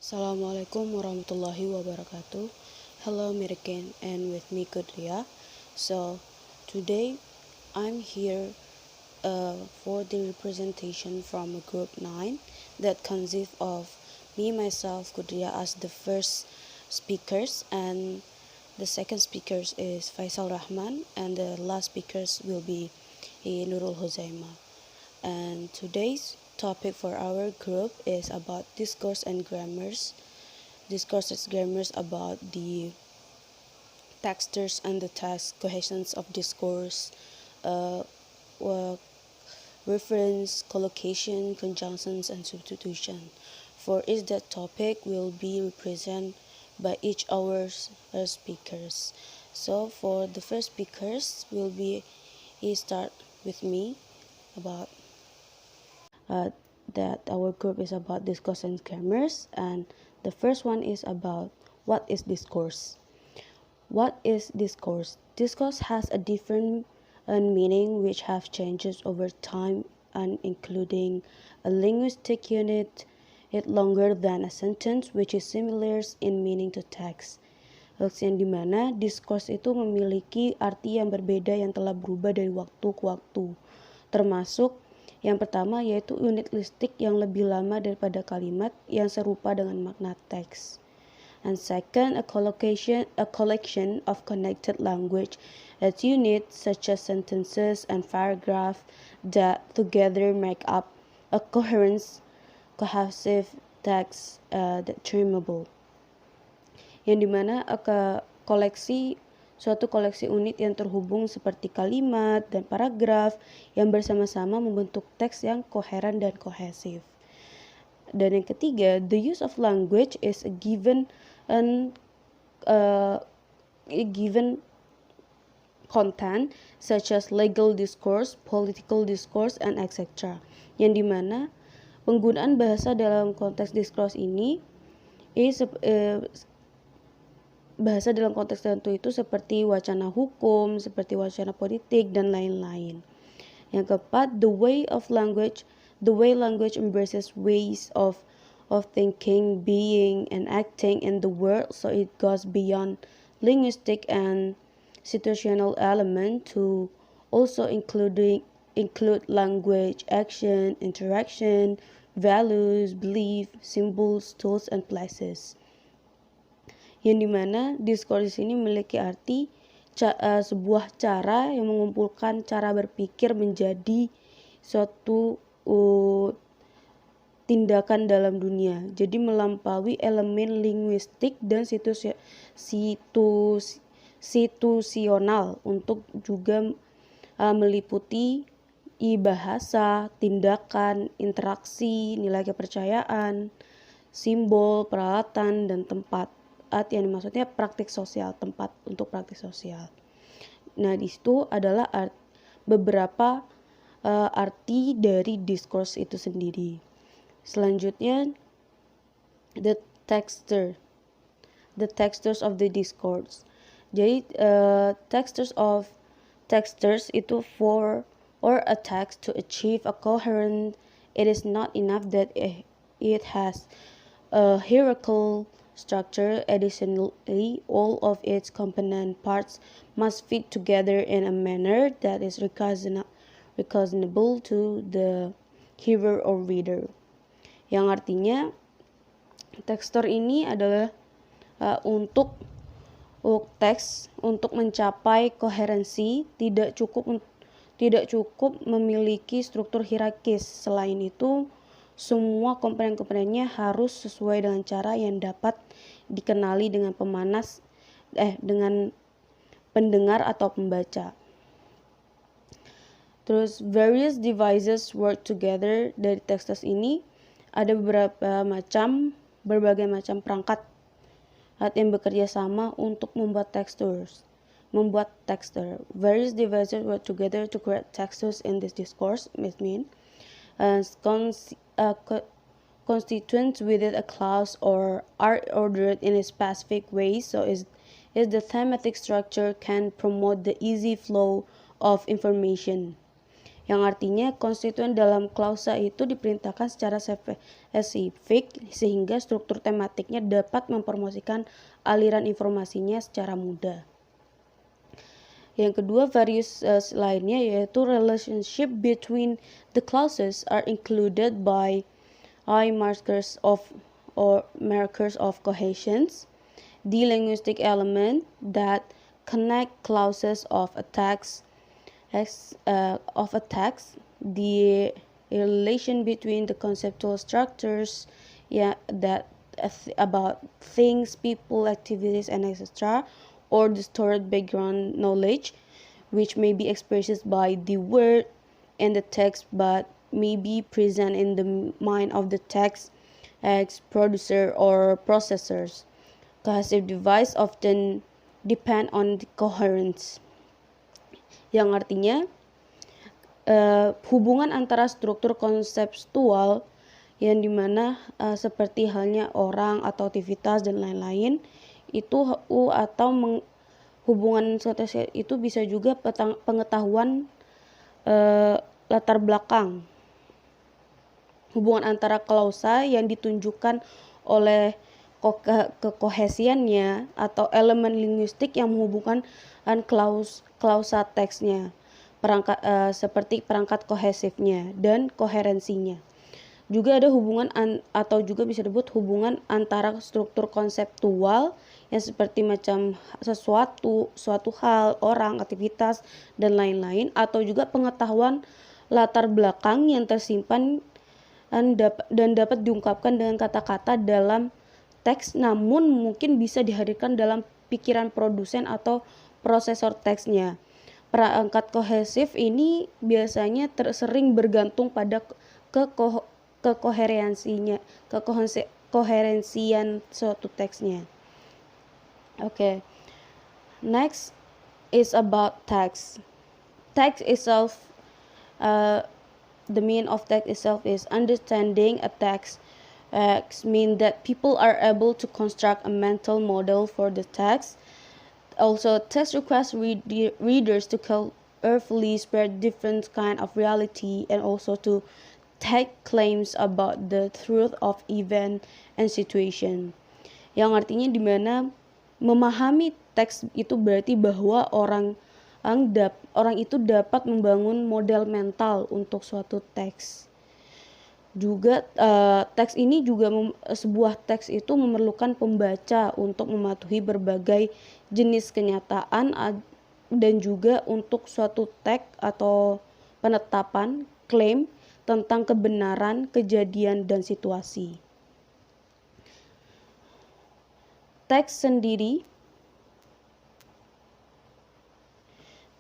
Assalamualaikum warahmatullahi wabarakatuh. Hello American and with me Kudriyah. So today I'm here for the representation from group 9 that consists of me myself Kudriyah as the first speakers, and the second speakers is Faishal Rahman, and the last speakers will be Nurul Huzaimah. And today's topic for our group is about discourse and grammars. Discourse and grammars about the textures and the text cohesions of discourse, uh, reference, collocation, conjunctions, and substitution. For each that topic will be represented by each our speakers. So for the first speakers will be start with me about that our group is about discourse and grammars, and the first one is about what is discourse. What is discourse? Discourse has a different meaning which have changes over time, and including a linguistic unit it longer than a sentence, which is similar in meaning to text. Yang dimana discourse itu memiliki arti yang berbeda yang telah berubah dari waktu ke waktu, termasuk yang pertama yaitu unit listik yang lebih lama daripada kalimat yang serupa dengan makna teks. And second, a collection of connected language as units such as sentences and paragraphs that together make up a cohesive text that dreamable. Yang dimana suatu koleksi unit yang terhubung seperti kalimat dan paragraf yang bersama-sama membentuk teks yang koheren dan kohesif. Dan yang ketiga, the use of language is a given content such as legal discourse, political discourse, and etc. Yang dimana penggunaan bahasa dalam konteks discourse ini bahasa dalam konteks tertentu itu seperti wacana hukum, seperti wacana politik, dan lain-lain. Yang keempat, the way language embraces ways of thinking, being, and acting in the world, so it goes beyond linguistic and situational element to also include language, action, interaction, values, belief, symbols, tools, and places. Yang dimana discourse ini memiliki arti sebuah cara yang mengumpulkan cara berpikir menjadi suatu tindakan dalam dunia. Jadi melampaui elemen linguistik dan situasional untuk juga meliputi bahasa, tindakan, interaksi, nilai kepercayaan, simbol, peralatan, dan tempat. Yang maksudnya praktik sosial, tempat untuk praktik sosial. Nah, di situ adalah beberapa arti dari discourse itu sendiri. Selanjutnya, the textures of the discourse. Jadi textures itu for or a text to achieve a coherent. It is not enough that it has a hierarchical structure. Additionally, all of its component parts must fit together in a manner that is recognizable to the hearer or reader. Yang artinya tekstur ini adalah untuk teks untuk mencapai koherensi tidak cukup memiliki struktur hierarkis. Selain itu, semua komponen-komponennya harus sesuai dengan cara yang dapat dikenali dengan dengan pendengar atau pembaca. Terus various devices work together. Dari textures ini ada berbagai macam perangkat yang bekerja sama untuk membuat texture. Various devices work together to create textures in this discourse. It means constituents within a clause or are ordered in a specific way, so is the thematic structure can promote the easy flow of information. yang artinya konstituen dalam klausa itu diperintahkan secara spesifik sehingga struktur tematiknya dapat mempromosikan aliran informasinya secara mudah. Yang kedua, various lainnya yaitu relationship between the clauses are included by markers of cohesions. The linguistic element that connect clauses of a text, the relation between the conceptual structures, that about things, people, activities, and etc., or the stored background knowledge, which may be expressed by the word and the text, but may be present in the mind of the text producer or processors. Cohesive device often depend on the coherence, yang artinya hubungan antara struktur konseptual yang dimana seperti halnya orang atau aktivitas dan lain-lain itu atau hubungan itu bisa juga pengetahuan latar belakang, hubungan antara klausa yang ditunjukkan oleh kekohesiannya atau elemen linguistik yang menghubungkan klausa teksnya, seperti perangkat kohesifnya dan koherensinya. Juga ada hubungan atau juga bisa disebut hubungan antara struktur konseptual yang seperti macam suatu hal, orang, aktivitas, dan lain-lain, atau juga pengetahuan latar belakang yang tersimpan dan dapat diungkapkan dengan kata-kata dalam teks, namun mungkin bisa dihadirkan dalam pikiran produsen atau prosesor teksnya. Perangkat kohesif ini biasanya sering bergantung pada kekoherensian suatu teksnya. Okay. Next is about text. Text itself, the meaning of text itself is understanding a text. Mean that people are able to construct a mental model for the text. Also, text requires readers to carefully spread different kind of reality and also to take claims about the truth of event and situation. Yang artinya dimana memahami teks itu berarti bahwa orang itu dapat membangun model mental untuk suatu teks. Juga teks ini juga sebuah teks itu memerlukan pembaca untuk mematuhi berbagai jenis kenyataan dan juga untuk suatu teks atau penetapan klaim tentang kebenaran, kejadian, dan situasi. Teks sendiri,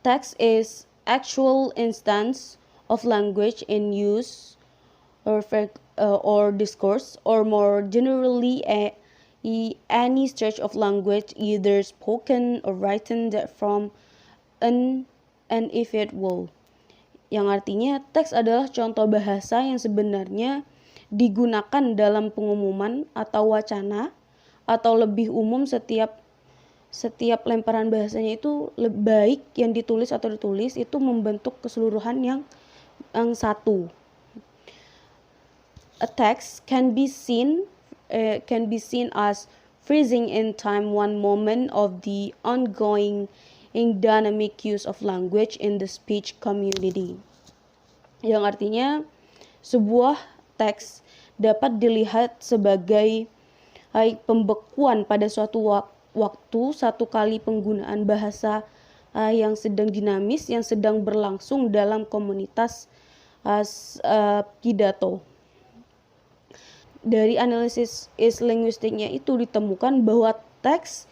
text is actual instance of language in use or discourse, or more generally any stretch of language either spoken or written that from an individual. Yang artinya teks adalah contoh bahasa yang sebenarnya digunakan dalam pengumuman atau wacana, atau lebih umum setiap lemparan bahasanya itu baik yang ditulis atau ditulis itu membentuk keseluruhan yang satu. A text can be seen as freezing in time, one moment of the ongoing dynamic use of language in the speech community. Yang artinya sebuah teks dapat dilihat sebagai pembekuan pada suatu waktu, satu kali penggunaan bahasa yang sedang dinamis, yang sedang berlangsung dalam komunitas pidato. Dari analisis linguistiknya itu ditemukan bahwa text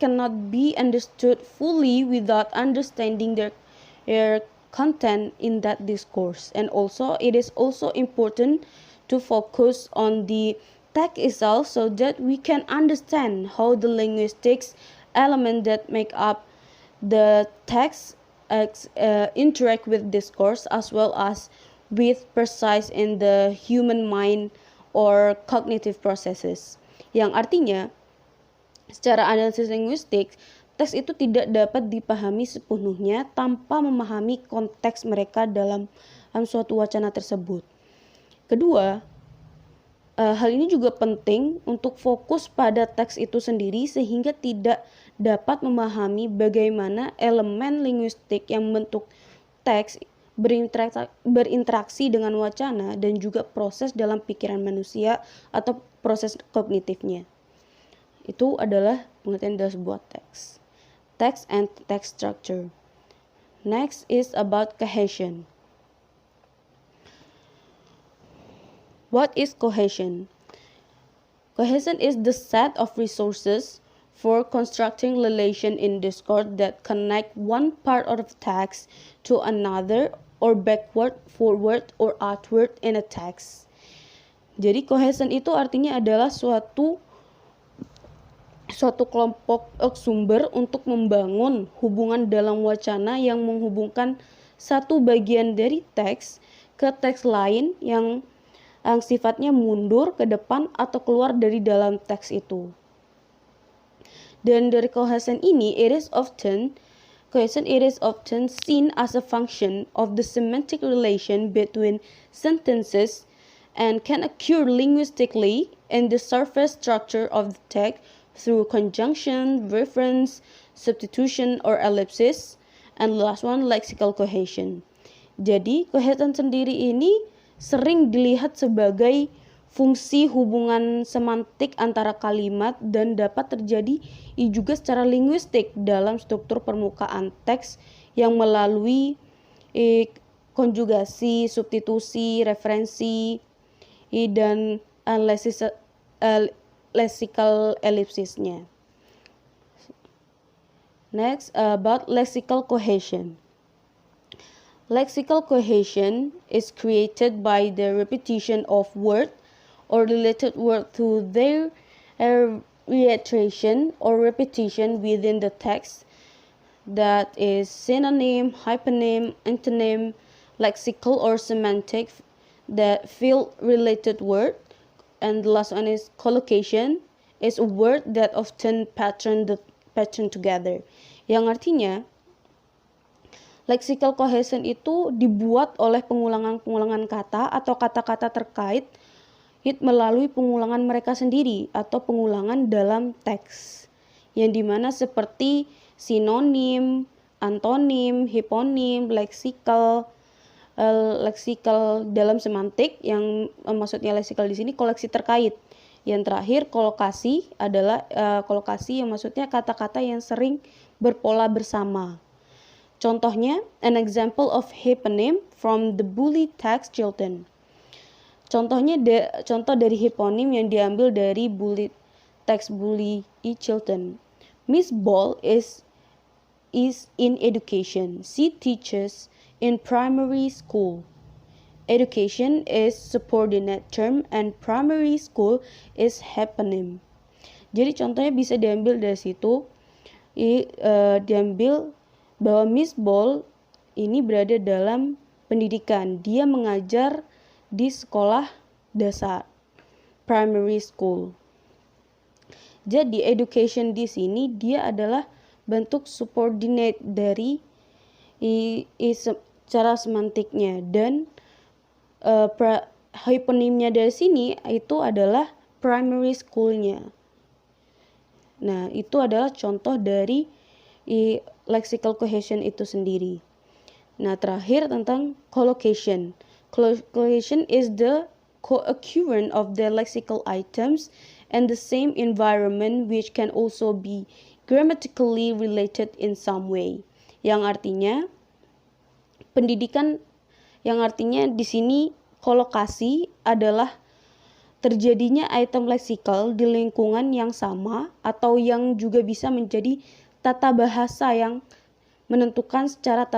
cannot be understood fully without understanding their content in that discourse, and also it is also important to focus on the text itself so that we can understand how the linguistics element that make up the text interact with discourse as well as with precise in the human mind or cognitive processes. Yang artinya secara analisis linguistik, teks itu tidak dapat dipahami sepenuhnya tanpa memahami konteks mereka dalam suatu wacana tersebut. Kedua, hal ini juga penting untuk fokus pada teks itu sendiri sehingga tidak dapat memahami bagaimana elemen linguistik yang membentuk teks berinteraksi dengan wacana dan juga proses dalam pikiran manusia atau proses kognitifnya. Itu adalah pengertian dari sebuah teks. Text and text structure. Next is about cohesion. What is cohesion? Cohesion is the set of resources for constructing relation in discourse that connect one part of the text to another or backward, forward, or outward in a text. Jadi cohesion itu artinya adalah suatu kelompok sumber untuk membangun hubungan dalam wacana yang menghubungkan satu bagian dari teks ke teks lain yang sifatnya mundur ke depan atau keluar dari dalam teks itu. Dan dari cohesion ini, it is often seen as a function of the semantic relation between sentences and can occur linguistically in the surface structure of the text through conjunction, reference, substitution, or ellipsis. And the last one, lexical cohesion. Jadi, cohesion sendiri ini sering dilihat sebagai fungsi hubungan semantik antara kalimat dan dapat terjadi juga secara linguistik dalam struktur permukaan teks yang melalui konjugasi, substitusi, referensi, dan lexical ellipsisnya. Next, about lexical cohesion. Lexical cohesion is created by the repetition of word or related word to their reiteration or repetition within the text, that is synonym, hyponym, antonym, lexical or semantic that fill related word. And the last one is collocation, is a word that often pattern together, yang artinya lexical cohesion itu dibuat oleh pengulangan-pengulangan kata atau kata-kata terkait melalui pengulangan mereka sendiri atau pengulangan dalam teks, yang dimana seperti sinonim, antonim, hiponim, leksikal dalam semantik, yang maksudnya leksikal di sini koleksi terkait. Yang terakhir kolokasi adalah kolokasi yang maksudnya kata-kata yang sering berpola bersama. Contohnya, an example of hyponym from the bully text Chilton. Contohnya contoh dari hiponim yang diambil dari teks bully Chilton. Miss Ball is in education. She teaches in primary school. Education is subordinate term and primary school is hyponym. Jadi contohnya bisa diambil dari situ. Diambil bahwa Miss Ball ini berada dalam pendidikan. Dia mengajar di sekolah dasar, primary school. Jadi education di sini dia adalah bentuk subordinate dari cara semantiknya, dan hyponymnya dari sini itu adalah primary schoolnya. Nah, itu adalah contoh dari lexical cohesion itu sendiri. Nah, terakhir tentang collocation. Collocation is the co-occurrence of the lexical items and the same environment which can also be grammatically related in some way. Yang artinya di sini kolokasi adalah terjadinya item leksikal di lingkungan yang sama atau yang juga bisa menjadi tata bahasa yang menentukan secara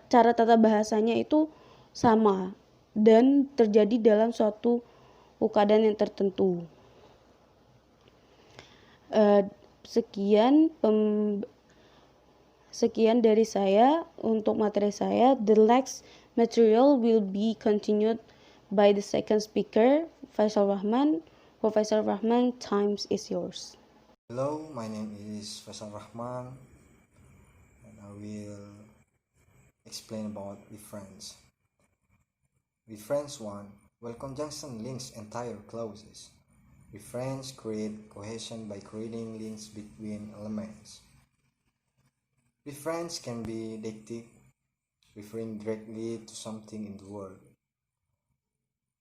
cara tata bahasanya itu sama dan terjadi dalam suatu keadaan yang tertentu. Sekian dari saya untuk materi saya. The next material will be continued by the second speaker, Faishal Rahman. For Faishal Rahman, time is yours. Hello, my name is Faishal Rahman and I will explain about reference. Reference 1. When conjunction links entire clauses. Reference create cohesion by creating links between elements. Reference can be deictic, referring directly to something in the world,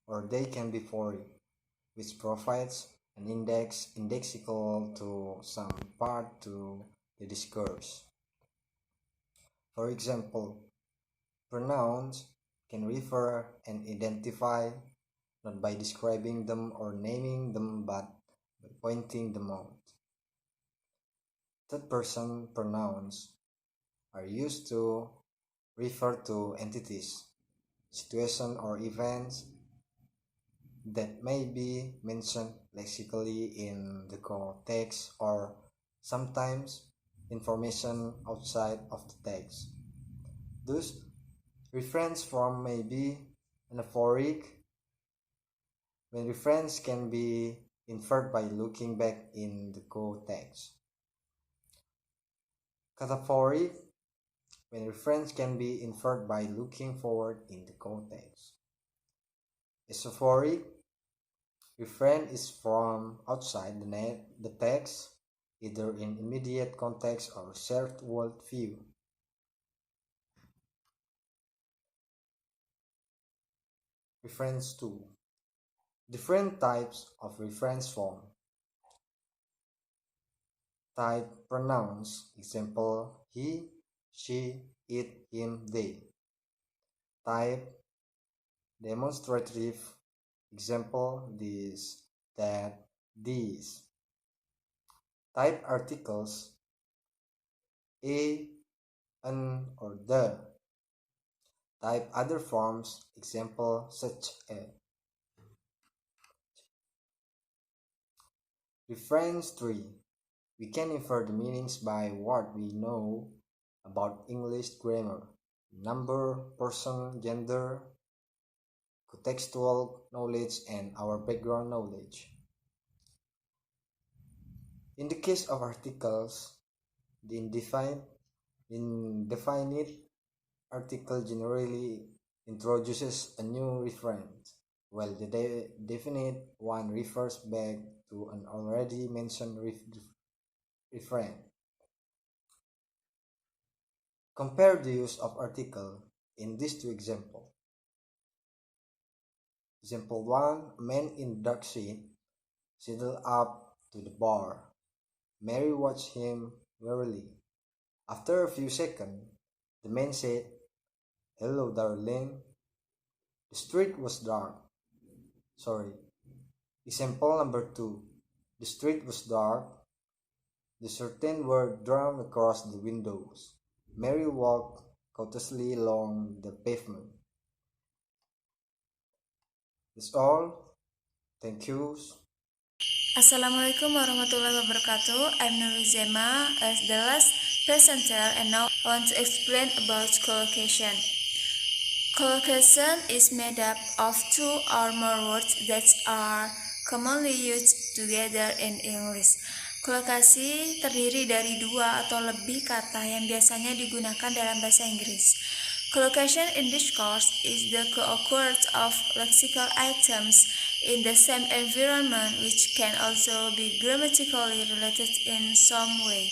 or they can be phoric, which provides an index equal to some part to the discourse. For example, pronouns can refer and identify not by describing them or naming them but by pointing them out. Third-person pronouns are used to refer to entities, situations, or events that may be mentioned lexically in the core text or sometimes information outside of the text. Thus, reference form may be anaphoric when reference can be inferred by looking back in the core text. Cataphoric when reference can be inferred by looking forward in the core text. Esophoric reference is from outside the text, either in immediate context or shared world view. Reference 2. Different types of reference form. Type pronouns, example he, she, it, him, they. Type demonstrative, example this, that, these. Type articles a, an, or the. Type other forms, example such as. Reference 3. We can infer the meanings by what we know about English grammar, number, person, gender, contextual knowledge, and our background knowledge. In the case of articles, the indefinite article generally introduces a new referent, while the definite one refers back to an already mentioned referent. Compare the use of article in these two examples. Example 1, a man in dark suit sidled up to the bar. Mary watched him warily. After a few seconds, the man said, "Hello, darling." The street was dark. Sorry. Example number 2. The street was dark. The curtains were drawn across the windows. Mary walked cautiously along the pavement. That's all. Thank you. Assalamualaikum warahmatullahi wabarakatuh. I'm Nurul Huzaimah as the last presenter, and now I want to explain about collocation. Collocation is made up of two or more words that are commonly used together in English. Kolokasi terdiri dari dua atau lebih kata yang biasanya digunakan dalam bahasa Inggris. Collocation in discourse is the co-occurrence of lexical items in the same environment which can also be grammatically related in some way.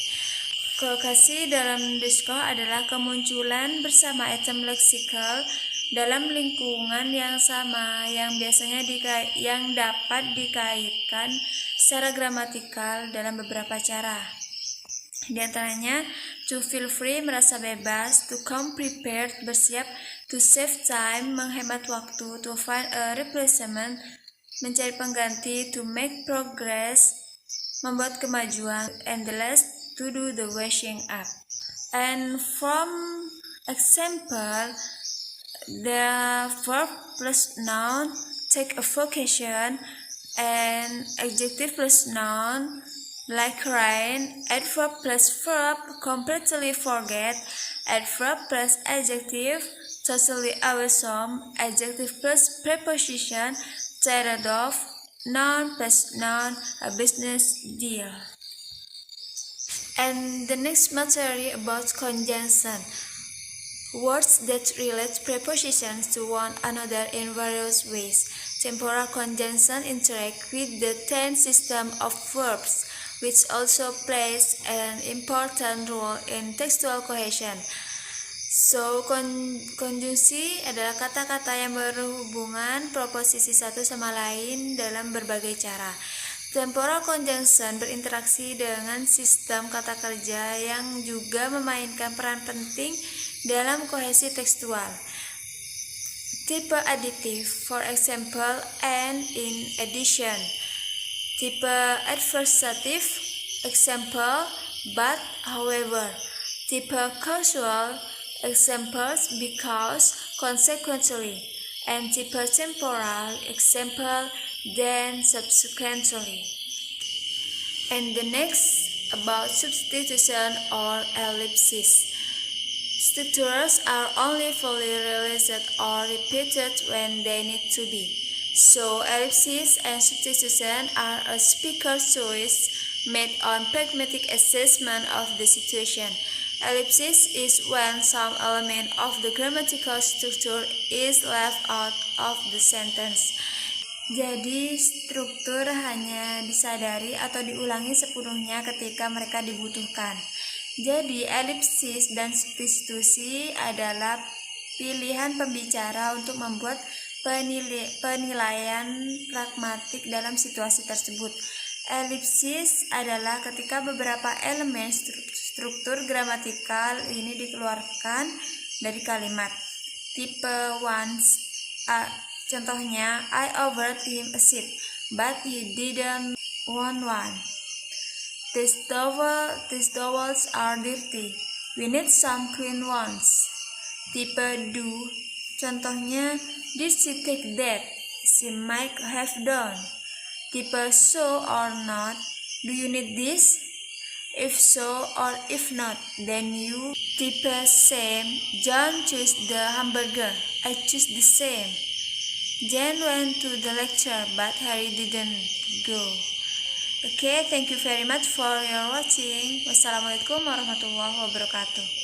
Kolokasi dalam discourse adalah kemunculan bersama item leksikal dalam lingkungan yang sama yang biasanya yang dapat dikaitkan secara gramatikal dalam beberapa cara. Di antaranya, to feel free, merasa bebas, to come prepared, bersiap, to save time, menghemat waktu, to find a replacement, mencari pengganti, to make progress, membuat kemajuan, and the last, to do the washing up. And from example, the verb plus noun take a vocation, and adjective plus noun like rain, adverb plus verb completely forget, adverb plus adjective totally awesome, adjective plus preposition tired of, noun plus noun a business deal. And the next material about conjunction. Words that relate prepositions to one another in various ways. Temporal conjunction interact with the tense system of verbs, which also plays an important role in textual cohesion. So, konjungsi adalah kata-kata yang berhubungan proposisi satu sama lain dalam berbagai cara. Temporal conjunction berinteraksi dengan sistem kata kerja yang juga memainkan peran penting dalam kohesi tekstual. Tipe additive, for example, and in addition. Tipe adversative, example, but, however. Tipe causal, examples, because, consequently. And type temporal, example, then subsequently. And the next about substitution or ellipsis. Structures are only fully realized or repeated when they need to be. So ellipsis and substitution are a speaker's choice made on pragmatic assessment of the situation. Ellipsis is when some element of the grammatical structure is left out of the sentence. Jadi, struktur hanya disadari atau diulangi sepenuhnya ketika mereka dibutuhkan. Jadi, elipsis dan substitusi adalah pilihan pembicara untuk membuat penilaian pragmatik dalam situasi tersebut. Elipsis adalah ketika beberapa elemen struktur gramatikal ini dikeluarkan dari kalimat. Tipe ones, contohnya, I offered him a seat, but he didn't want one. These towels are dirty. We need some clean ones. Tipe do, contohnya, did she take that? She might have done. Tipe so or not, do you need this? If so or if not, then you. Tipe same, John chose the hamburger, I choose the same. Jane went to the lecture, but Harry didn't go. Okay, thank you very much for your watching. Wassalamualaikum warahmatullahi wabarakatuh.